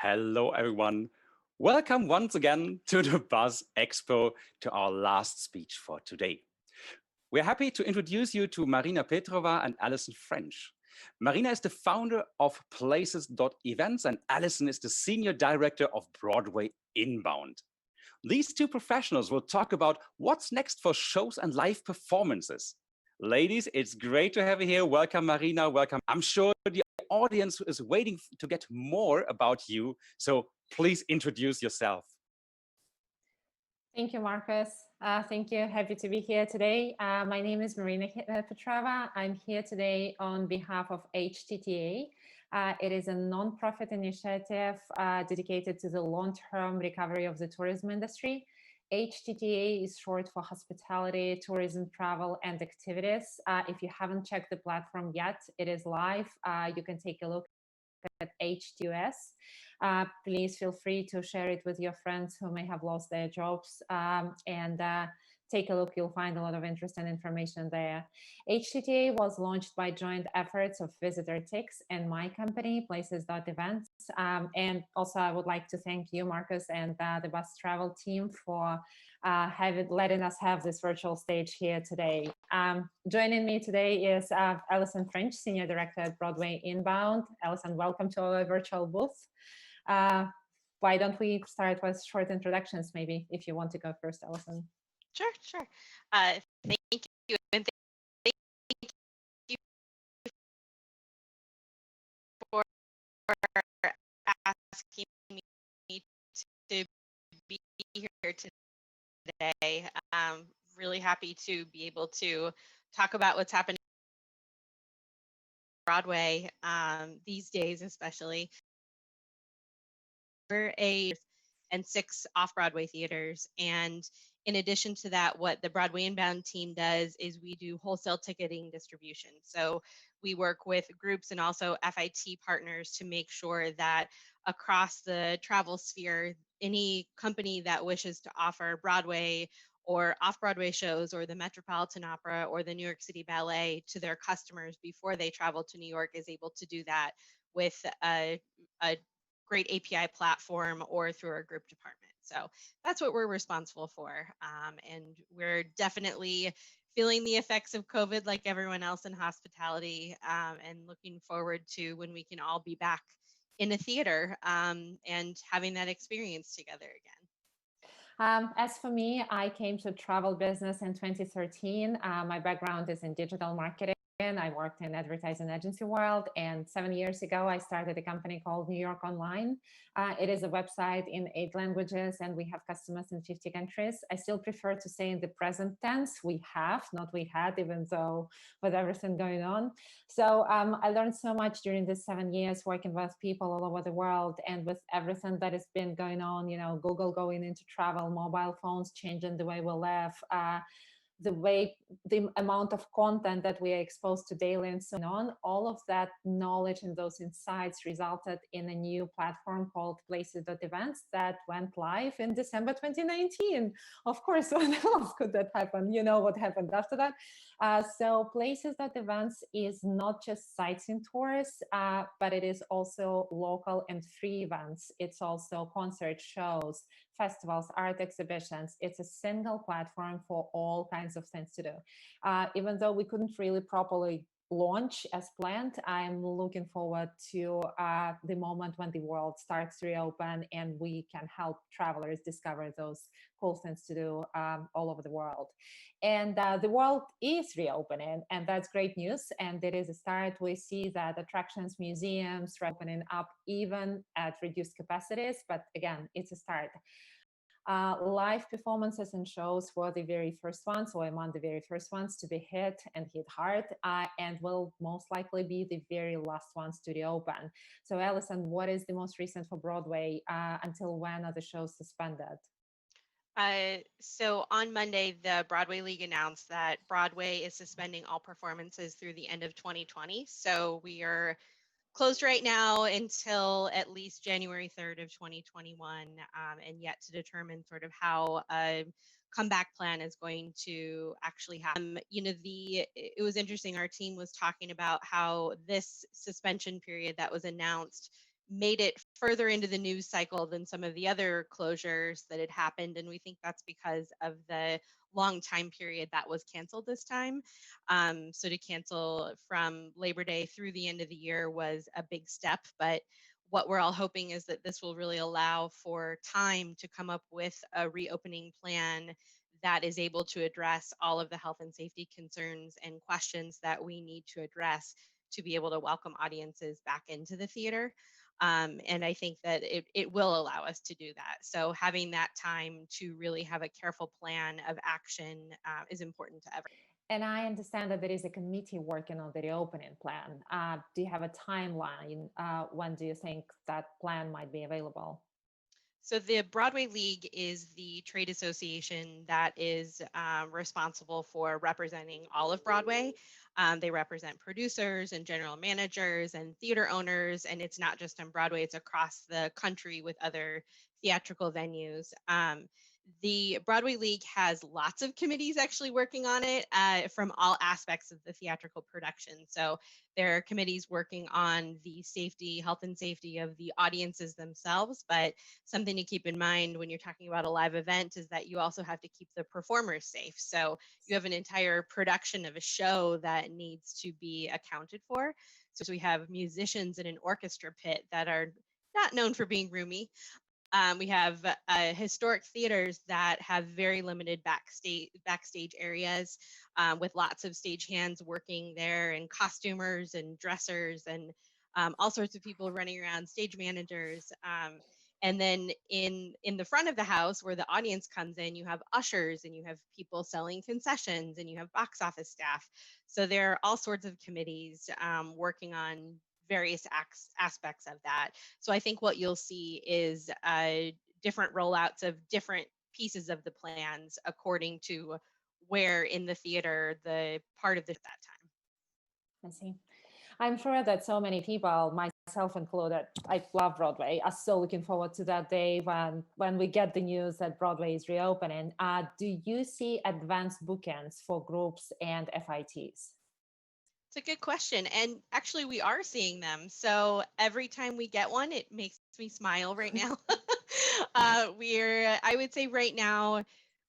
Hello, everyone. Welcome once again to the Buzz Expo, to our last speech for today. We're happy to introduce you to Marina Petrova and Allison French. Marina is the founder of places.events and Allison is the senior director of Broadway Inbound. These two professionals will talk about what's next for shows and live performances. Ladies, it's great to have you here. Welcome, Marina. Welcome. I'm sure the audience is waiting to get more about you. So please introduce yourself. Thank you, Marcus. Thank you. Happy to be here today. My name is Marina Petrova. I'm here today on behalf of HTTA. It is a non-profit initiative dedicated to the long-term recovery of the tourism industry. HTTA is short for hospitality, tourism, travel, and activities. If you haven't checked the platform yet, it is live. You can take a look at HTUS. Please feel free to share it with your friends who may have lost their jobs and take a look. You'll find a lot of interesting information there. HTTA was launched by joint efforts of Visitor Tix and my company, places.events. And also I would like to thank you, Marcus, and the BUZZ.travel team for letting us have this virtual stage here today. Joining me today is Allison French, Senior Director at Broadway Inbound. Allison, welcome to our virtual booth. Why don't we start with short introductions, maybe, if you want to go first, Allison? Sure. Thank you. And thank you for asking me to be here today. I'm really happy to be able to talk about what's happening on Broadway these days, especially. We're and 6 off-Broadway theaters. And in addition to that, what the Broadway Inbound team does is we do wholesale ticketing distribution. So we work with groups and also FIT partners to make sure that across the travel sphere, any company that wishes to offer Broadway or off-Broadway shows or the Metropolitan Opera or the New York City Ballet to their customers before they travel to New York is able to do that with a great API platform or through our group department. So that's what we're responsible for. And we're definitely feeling the effects of COVID like everyone else in hospitality, and looking forward to when we can all be back in a theater and having that experience together again. As for me, I came to travel business in 2013. My background is in digital marketing. I worked in advertising agency world, and 7 years ago, I started a company called New York Online. It is a website in 8 languages, and we have customers in 50 countries. I still prefer to say in the present tense, we have, not we had, even though with everything going on. So I learned so much during these 7 years working with people all over the world, and with everything that has been going on, Google going into travel, mobile phones changing the way we live, the amount of content that we are exposed to daily and so on, all of that knowledge and those insights resulted in a new platform called places.events that went live in December 2019. Of course, when else could that happen? You know what happened after that. So places.events is not just sightseeing tours, but it is also local and free events. It's also concert shows, festivals, art exhibitions. It's a single platform for all kinds of things to do. Even though we couldn't really properly launch as planned, I'm looking forward to the moment when the world starts to reopen and we can help travelers discover those cool things to do all over the world. And the world is reopening, and that's great news. And it is a start. We see that attractions, museums are opening up even at reduced capacities, but again, it's a start. Live performances and shows were the very first ones, or among the very first ones to be hit and hit hard, and will most likely be the very last ones to reopen. So Allison, what is the most recent for Broadway? Until when are the shows suspended? So on Monday, the Broadway League announced that Broadway is suspending all performances through the end of 2020. So we are closed right now until at least January 3rd of 2021, and yet to determine sort of how a comeback plan is going to actually happen. It was interesting. Our team was talking about how this suspension period that was announced made it further into the news cycle than some of the other closures that had happened. And we think that's because of the long time period that was canceled this time. So to cancel from Labor Day through the end of the year was a big step. But what we're all hoping is that this will really allow for time to come up with a reopening plan that is able to address all of the health and safety concerns and questions that we need to address to be able to welcome audiences back into the theater. And I think that it will allow us to do that. So having that time to really have a careful plan of action is important to everyone. And I understand that there is a committee working on the reopening plan. Do you have a timeline? When do you think that plan might be available? So the Broadway League is the trade association that is responsible for representing all of Broadway. They represent producers and general managers and theater owners, and it's not just on Broadway, it's across the country with other theatrical venues. The Broadway League has lots of committees actually working on it from all aspects of the theatrical production. So there are committees working on the safety, health and safety of the audiences themselves, but something to keep in mind when you're talking about a live event is that you also have to keep the performers safe. So you have an entire production of a show that needs to be accounted for. So we have musicians in an orchestra pit that are not known for being roomy. We have historic theaters that have very limited backstage areas with lots of stagehands working there, and costumers and dressers and all sorts of people running around, stage managers. And then in the front of the house where the audience comes in, you have ushers and you have people selling concessions and you have box office staff. So there are all sorts of committees working on various aspects of that. So I think what you'll see is different rollouts of different pieces of the plans according to where in the theater the part of that time. I see. I'm sure that so many people, myself included, I love Broadway. I'm so looking forward to that day when we get the news that Broadway is reopening. Do you see advanced bookings for groups and FITs? It's a good question. And actually, we are seeing them. So every time we get one, it makes me smile right now. I would say right now,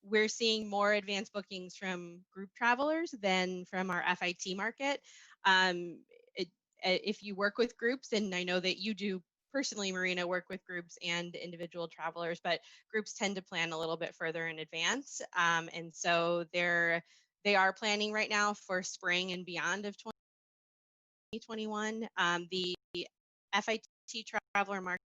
we're seeing more advanced bookings from group travelers than from our FIT market. Um, if you work with groups, and I know that you do personally, Marina, work with groups and individual travelers, but groups tend to plan a little bit further in advance. And so they are planning right now for spring and beyond of 2021. The FIT traveler market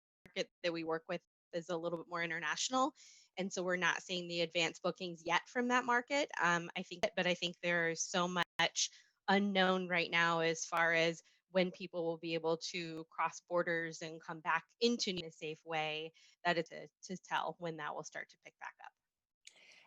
that we work with is a little bit more international. And so we're not seeing the advanced bookings yet from that market. I think there's so much unknown right now as far as when people will be able to cross borders and come back into in a safe way, that it's to tell when that will start to pick back up.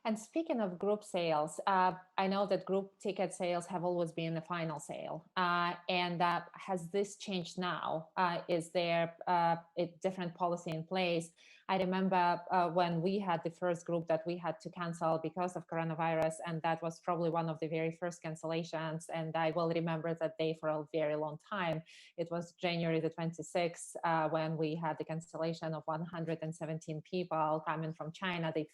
And speaking of group sales, I know that group ticket sales have always been the final sale. And has this changed now? Is there a different policy in place? I remember when we had the first group that we had to cancel because of coronavirus, and that was probably one of the very first cancellations. And I will remember that day for a very long time. It was January the 26th when we had the cancellation of 117 people coming from China. I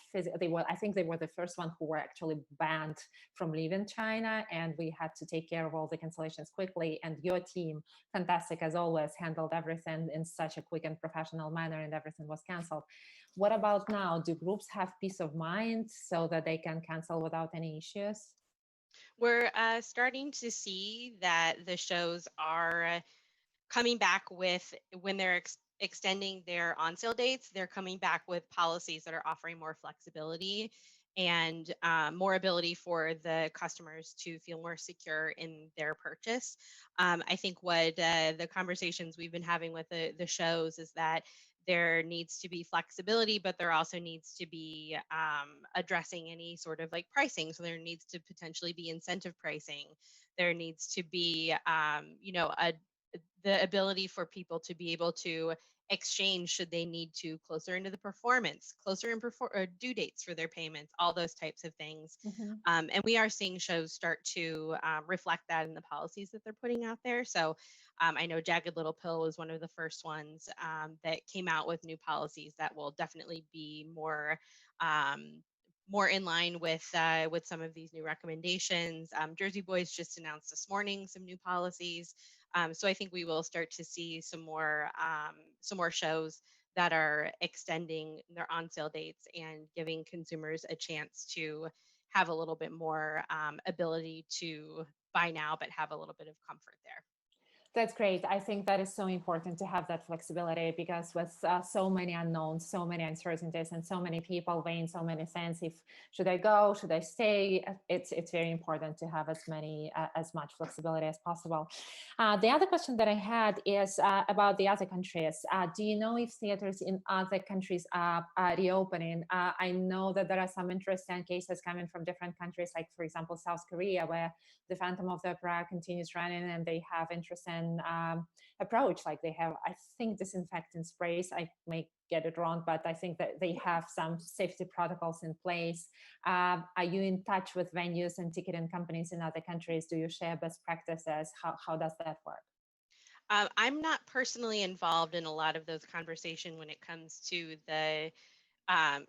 think they were the first one who were actually banned from leaving China, and we had to take care of all the cancellations quickly. And your team, fantastic as always, handled everything in such a quick and professional manner, and everything was canceled. What about now? Do groups have peace of mind so that they can cancel without any issues? We're starting to see that the shows are coming back with, when they're extending their on sale dates, they're coming back with policies that are offering more flexibility and more ability for the customers to feel more secure in their purchase. I think what the conversations we've been having with the shows is that there needs to be flexibility, but there also needs to be addressing any sort of like pricing. So there needs to potentially be incentive pricing. There needs to be, the ability for people to be able to exchange should they need to closer into the performance, closer in due dates for their payments, all those types of things. Mhm. And we are seeing shows start to reflect that in the policies that they're putting out there. So I know Jagged Little Pill was one of the first ones that came out with new policies that will definitely be um, more in line with some of these new recommendations. Jersey Boys just announced this morning some new policies, so I think we will start to see some more shows that are extending their on sale dates and giving consumers a chance to have a little bit more ability to buy now, but have a little bit of comfort there. That's great. I think that is so important to have that flexibility, because with so many unknowns, so many uncertainties, and so many people weighing so many things, if should I go, should I stay, it's very important to have as much flexibility as possible. The other question that I had is about the other countries. Do you know if theaters in other countries are reopening? I know that there are some interesting cases coming from different countries, like for example South Korea, where the Phantom of the Opera continues running, and they have interesting approach. Like they have, I think, disinfectant sprays. I may get it wrong, but I think that they have some safety protocols in place. Are you in touch with venues and ticketing companies in other countries? Do you share best practices? How does that work? I'm not personally involved in a lot of those conversations when it comes to the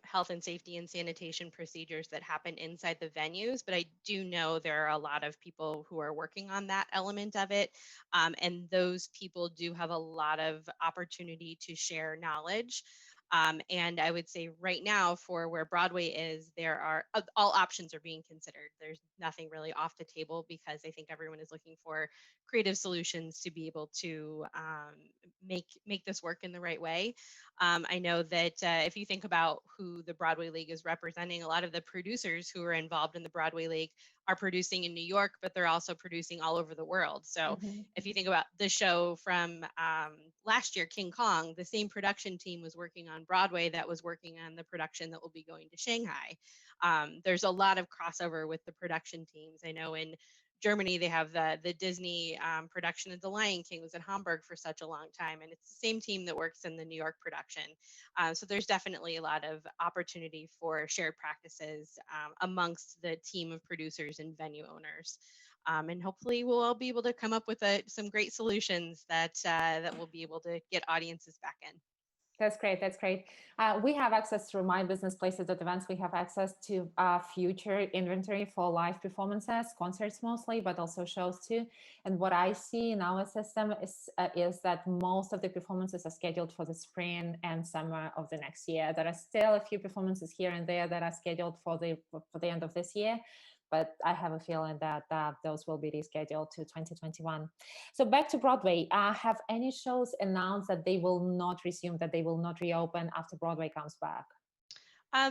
health and safety and sanitation procedures that happen inside the venues, but I do know there are a lot of people who are working on that element of it. And those people do have a lot of opportunity to share knowledge. And I would say right now, for where Broadway is, there are all options are being considered. There's nothing really off the table, because I think everyone is looking for creative solutions to be able to make this work in the right way. I know that if you think about who the Broadway League is representing, a lot of the producers who are involved in the Broadway League are producing in New York, but they're also producing all over the world. So Mhm. if you think about the show from last year, King Kong, the same production team was working on Broadway that was working on the production that will be going to Shanghai. There's a lot of crossover with the production teams. I know in Germany, they have the Disney production of The Lion King was in Hamburg for such a long time, and it's the same team that works in the New York production. So there's definitely a lot of opportunity for shared practices amongst the team of producers and venue owners. And hopefully, we'll all be able to come up with some great solutions that will be able to get audiences back in. That's great. That's great. We have access through My Business Places at Events. We have access to future inventory for live performances, concerts mostly, but also shows too. And what I see in our system is that most of the performances are scheduled for the spring and summer of the next year. There are still a few performances here and there that are scheduled for the end of this year, but I have a feeling that those will be rescheduled to 2021. So back to Broadway, have any shows announced that they will not resume, that they will not reopen after Broadway comes back?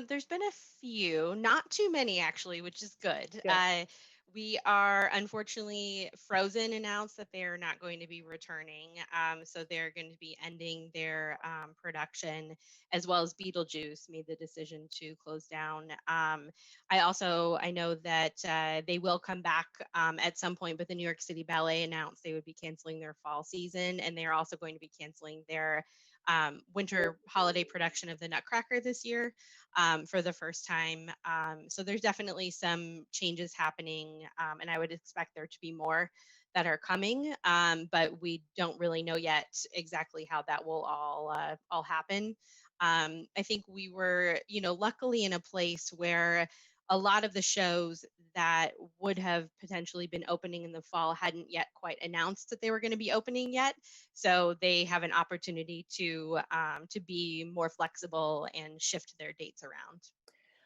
There's been a few, not too many actually, which is good. Good. We are unfortunately Frozen announced that they're not going to be returning. So they're going to be ending their production, as well as Beetlejuice made the decision to close down. I know that they will come back at some point, but the New York City Ballet announced they would be canceling their fall season, and they're also going to be canceling their winter holiday production of the Nutcracker this year for the first time. So there's definitely some changes happening, and I would expect there to be more that are coming, but we don't really know yet exactly how that will all happen. I think we were, luckily in a place where a lot of the shows that would have potentially been opening in the fall hadn't yet quite announced that they were going to be opening yet. So they have an opportunity to be more flexible and shift their dates around.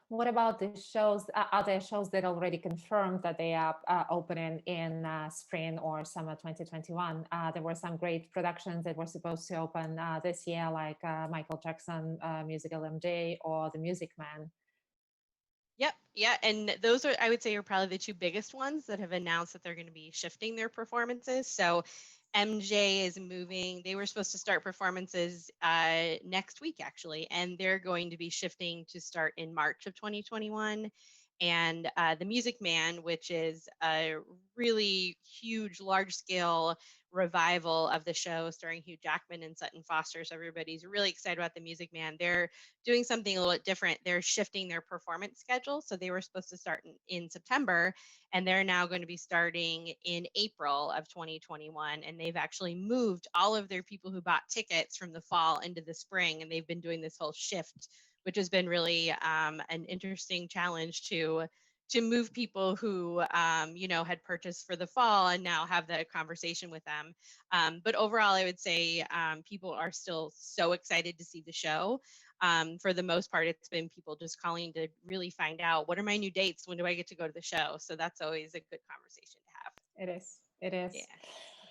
What about the shows? Are there shows that already confirmed that they are opening in spring or summer 2021? There were some great productions that were supposed to open this year, like Michael Jackson musical MJ or The Music Man. Yep, yeah, and those are, I would say, are probably the two biggest ones that have announced that they're going to be shifting their performances. So MJ is moving. They were supposed to start performances next week, actually, and they're going to be shifting to start in March of 2021. and The Music Man, which is a really huge, large-scale revival of the show starring Hugh Jackman and Sutton Foster. So everybody's really excited about The Music Man. They're doing something a little bit different. They're shifting their performance schedule. So they were supposed to start in September, and they're now going to be starting in April of 2021. And they've actually moved all of their people who bought tickets from the fall into the spring, and they've been doing this whole shift, which has been really an interesting challenge to move people who had purchased for the fall and now have that conversation with them. But overall, I would say people are still so excited to see the show. For the most part, it's been people just calling to really find out, what are my new dates? When do I get to go to the show? So that's always a good conversation to have. It is. It is.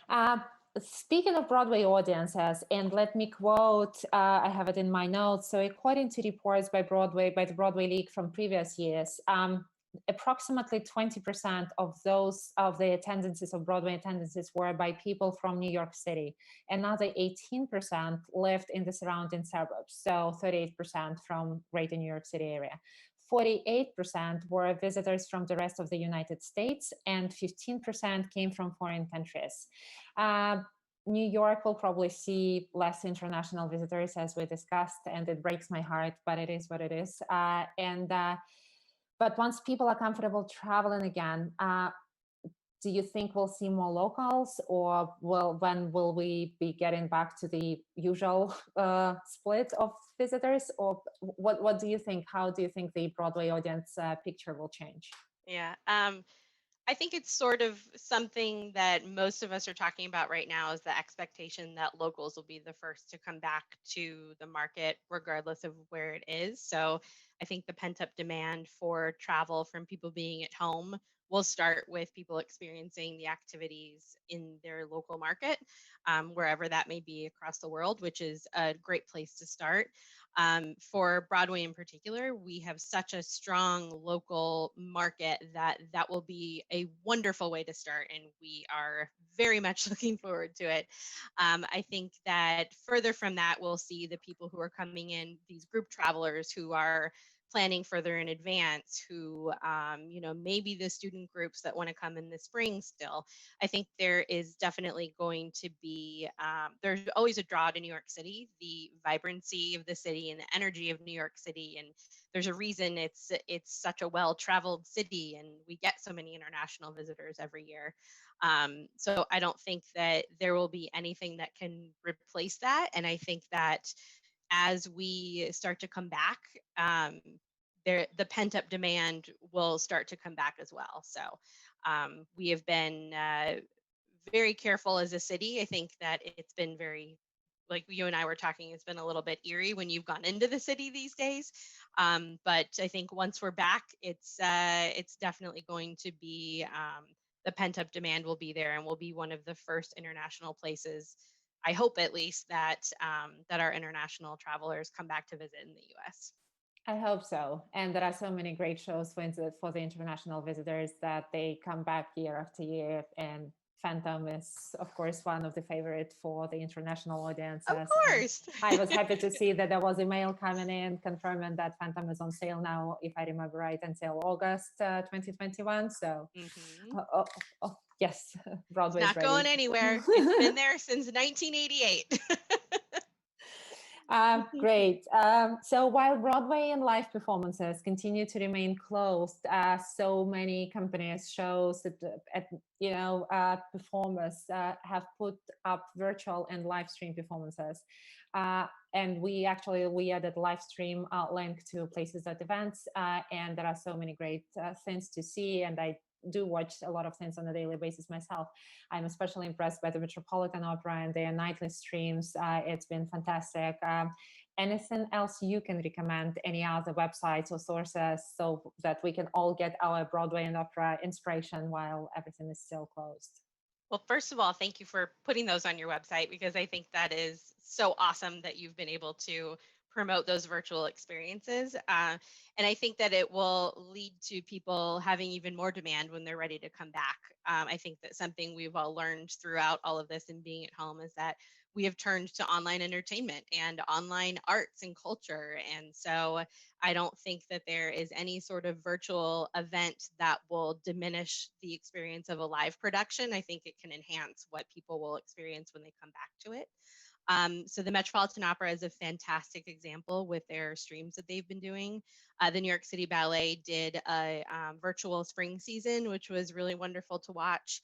Yeah. Speaking of Broadway audiences, and let me quote, I have it in my notes. So according to reports by the Broadway League from previous years, approximately 20% of the attendances of Broadway attendances were by people from New York City. Another 18% lived in the surrounding suburbs. So 38% from Greater New York City area. 48% were visitors from the rest of the United States, and 15% came from foreign countries. New York will probably see less international visitors, as we discussed, and it breaks my heart, but it is what it is. But once people are comfortable traveling again, do you think we'll see more locals, or when will we be getting back to the usual split of visitors? Or what do you think? How do you think the Broadway audience picture will change? Yeah. I think it's sort of something that most of us are talking about right now, is the expectation that locals will be the first to come back to the market, regardless of where it is. So I think the pent up demand for travel from people being at home will start with people experiencing the activities in their local market, wherever that may be across the world, which is a great place to start. For Broadway in particular, we have such a strong local market that will be a wonderful way to start, and we are very much looking forward to it. I think that further from that, we'll see the people who are coming in, these group travelers who are planning further in advance, who maybe the student groups that want to come in the spring still. I think there is definitely going to be, there's always a draw to New York City, the vibrancy of the city and the energy of New York City. And there's a reason it's such a well-traveled city, and we get so many international visitors every year. So I don't think that there will be anything that can replace that. And I think that as we start to come back, the pent-up demand will start to come back as well. So we have been very careful as a city. I think that it's been very, like you and I were talking, it's been a little bit eerie when you've gone into the city these days. But I think once we're back, it's definitely going to be, the pent-up demand will be there, and will be one of the first international places, I hope at least, that our international travelers come back to visit in the US. I hope so. And there are so many great shows for the international visitors that they come back year after year. And Phantom is, of course, one of the favorite for the international audiences. Of course. I was happy to see that there was a mail coming in confirming that Phantom is on sale now, if I remember right, until August 2021. So, yes, Broadway It's is not ready. going anywhere. It's been there since 1988. Great. So while Broadway and live performances continue to remain closed, so many companies, shows, performers have put up virtual and live stream performances. And we added live stream link to places.events, and there are so many great things to see. And I do watch a lot of things on a daily basis myself. I'm especially impressed by the Metropolitan Opera and their nightly streams. It's been fantastic. Anything else you can recommend? Any other websites or sources so that we can all get our Broadway and opera inspiration while everything is still closed? Well, first of all, thank you for putting those on your website, because I think that is so awesome that you've been able to promote those virtual experiences. And I think that it will lead to people having even more demand when they're ready to come back. I think that something we've all learned throughout all of this and being at home is that we have turned to online entertainment and online arts and culture. And so I don't think that there is any sort of virtual event that will diminish the experience of a live production. I think it can enhance what people will experience when they come back to it. So the Metropolitan Opera is a fantastic example with their streams that they've been doing. The New York City Ballet did a virtual spring season, which was really wonderful to watch.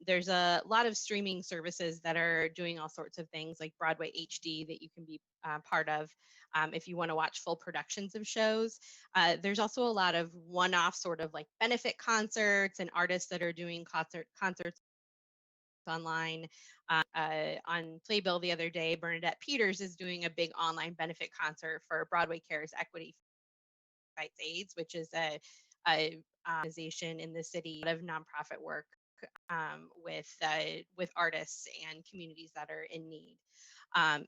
There's a lot of streaming services that are doing all sorts of things like Broadway HD that you can be part of if you want to watch full productions of shows. There's also a lot of one-off sort of like benefit concerts and artists that are doing concerts online. On Playbill the other day, Bernadette Peters is doing a big online benefit concert for Broadway Cares Equity Fights AIDS, which is a organization in the city of nonprofit work with artists and communities that are in need.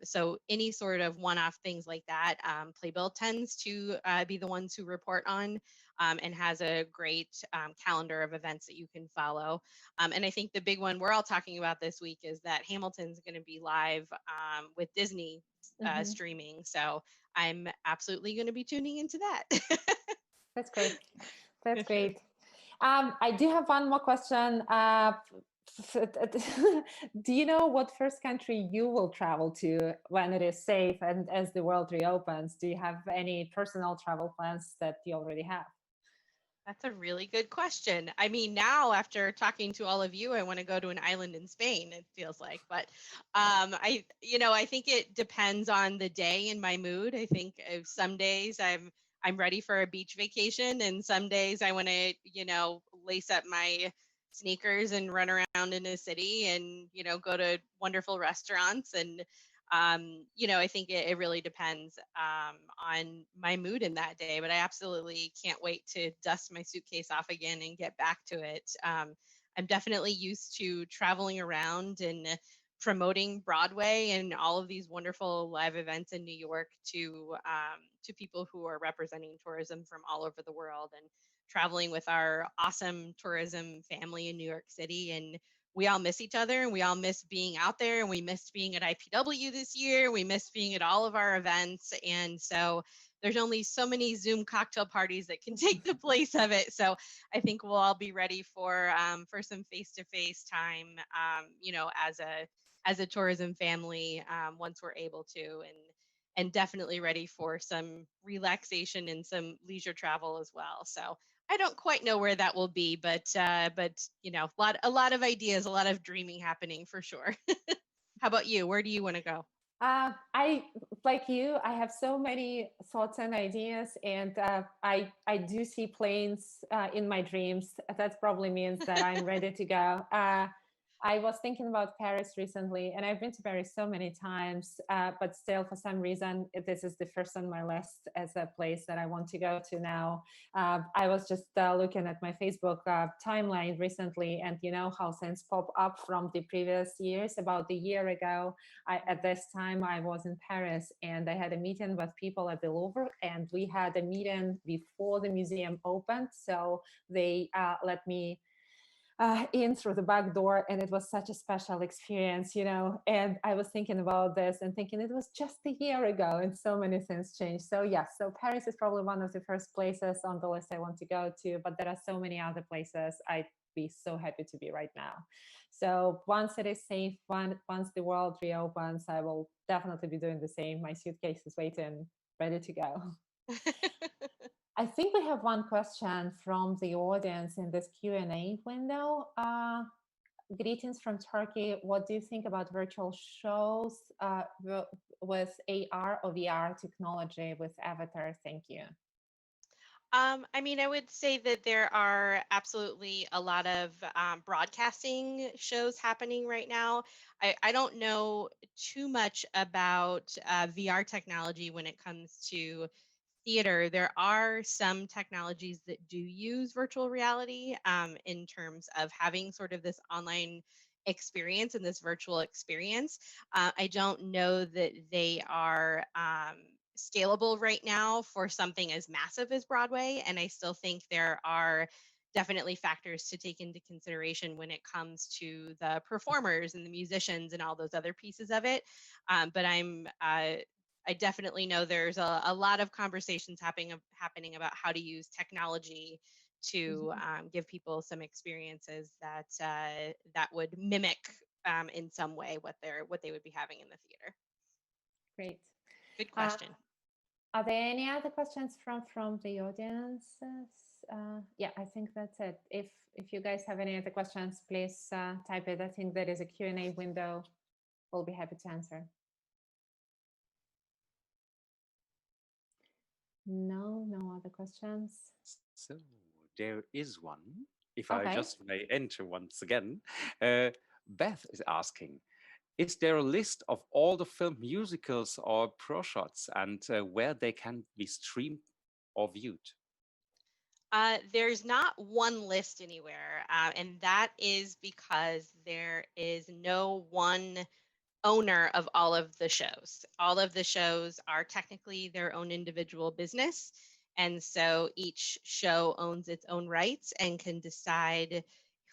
So any sort of one-off things like that, Playbill tends to be the ones who report on and has a great calendar of events that you can follow. And I think the big one we're all talking about this week is that Hamilton's going to be live with Disney Mm-hmm. streaming. So I'm absolutely going to be tuning into that. That's great. That's great. I do have one more question. Do you know what first country you will travel to when it is safe and as the world reopens? Do you have any personal travel plans that you already have? That's a really good question. I mean, now after talking to all of you, I want to go to an island in Spain, it feels like. But I think it depends on the day and my mood. I think some days I'm ready for a beach vacation, and some days I want to, lace up my sneakers and run around in a city and, go to wonderful restaurants. And I think it really depends on my mood in that day, but I absolutely can't wait to dust my suitcase off again and get back to it. I'm definitely used to traveling around and promoting Broadway and all of these wonderful live events in New York to people who are representing tourism from all over the world, and traveling with our awesome tourism family in New York City. And we all miss each other, and we all miss being out there, and we missed being at IPW this year. We missed being at all of our events. And so there's only so many Zoom cocktail parties that can take the place of it. So I think we'll all be ready for some face-to-face time, as a tourism family once we're able to, and definitely ready for some relaxation and some leisure travel as well. So I don't quite know where that will be, but a lot of ideas, a lot of dreaming happening for sure. How about you? Where do you want to go? I like you. I have so many thoughts and ideas, and I do see planes in my dreams. That probably means that I'm ready to go. I was thinking about Paris recently, and I've been to Paris so many times, but still, for some reason, this is the first on my list as a place that I want to go to now. I was just looking at my Facebook timeline recently, and you know how things pop up from the previous years. About a year ago, at this time, I was in Paris, and I had a meeting with people at the Louvre, and we had a meeting before the museum opened, so they let me in through the back door, and it was such a special experience, you know. And I was thinking about this and thinking it was just a year ago, and so many things changed. So yes, so Paris is probably one of the first places on the list I want to go to, but there are so many other places I'd be so happy to be right now. So once it is safe, once the world reopens, I will definitely be doing the same. My suitcase is waiting, ready to go. I think we have one question from the audience in this Q&A window. Greetings from Turkey. What do you think about virtual shows with AR or VR technology with Avatar? Thank you. I would say that there are absolutely a lot of broadcasting shows happening right now. I don't know too much about VR technology when it comes to theater. There are some technologies that do use virtual reality in terms of having sort of this online experience and this virtual experience. I don't know that they are scalable right now for something as massive as Broadway. And I still think there are definitely factors to take into consideration when it comes to the performers and the musicians and all those other pieces of it. But I definitely know there's a lot of conversations happening about how to use technology to give people some experiences that that would mimic in some way what they would be having in the theater. Great. Good question. Are there any other questions from the audience? Yeah, I think that's it. If you guys have any other questions, please type it. I think there is a Q&A window. We'll be happy to answer. No other questions. So there is one, if Okay. I just may enter once again. Beth is asking, is there a list of all the film musicals or pro shots and where they can be streamed or viewed? There's not one list anywhere, and that is because there is no one owner of all of the shows. All of the shows are technically their own individual business. And so each show owns its own rights and can decide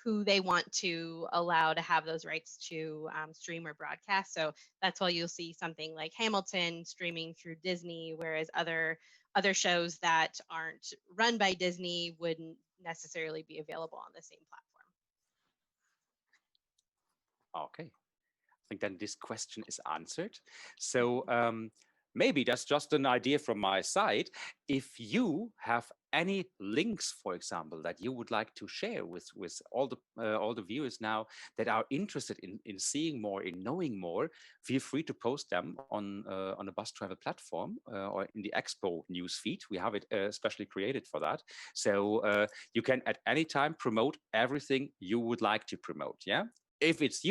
who they want to allow to have those rights to stream or broadcast. So that's why you'll see something like Hamilton streaming through Disney, whereas other shows that aren't run by Disney wouldn't necessarily be available on the same platform. Okay. I think then this question is answered. So maybe that's just an idea from my side. If you have any links, for example, that you would like to share with all the viewers now that are interested in seeing more, in knowing more, feel free to post them on the BUZZ.travel platform or in the Expo newsfeed. We have it especially created for that. So you can at any time promote everything you would like to promote. Yeah. If it's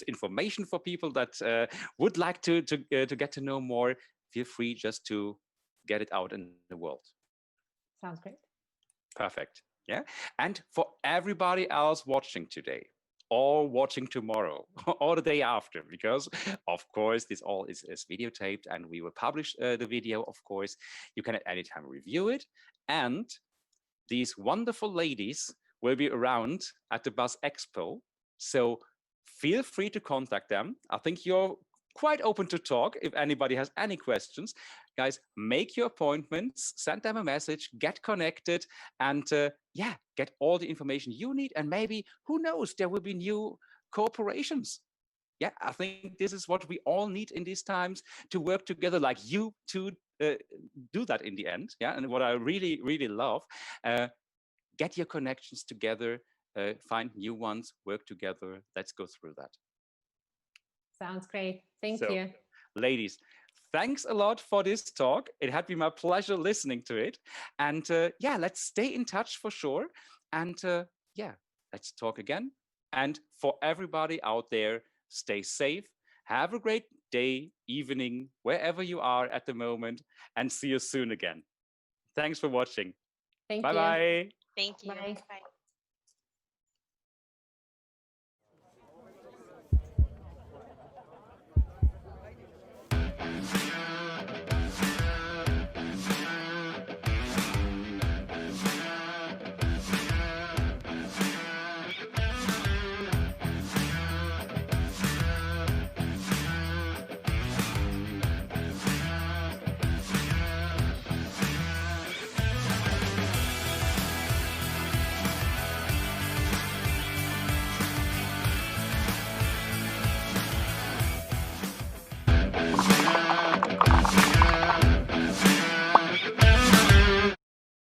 information for people that would like to get to know more, feel free just to get it out in the world. Sounds great. Perfect. Yeah. And for everybody else watching today or watching tomorrow or the day after, because of course this all is videotaped and we will publish the video, of course. You can at any time review it. And these wonderful ladies will be around at the BUZZ Expo. So feel free to contact them. I think you're quite open to talk if anybody has any questions. Guys, make your appointments, send them a message, get connected, and yeah, get all the information you need. And maybe, who knows, there will be new cooperations. Yeah, I think this is what we all need in these times, to work together like you to do that in the end. Yeah, and what I really, really love, get your connections together, find new ones, work together. Let's go through that. Sounds great. Thank you. Ladies, thanks a lot for this talk. It had been my pleasure listening to it. And yeah, let's stay in touch for sure. And yeah, let's talk again. And for everybody out there, stay safe. Have a great day, evening, wherever you are at the moment, and see you soon again. Thanks for watching. Thank you. Bye-bye. Thank you. Bye. Bye.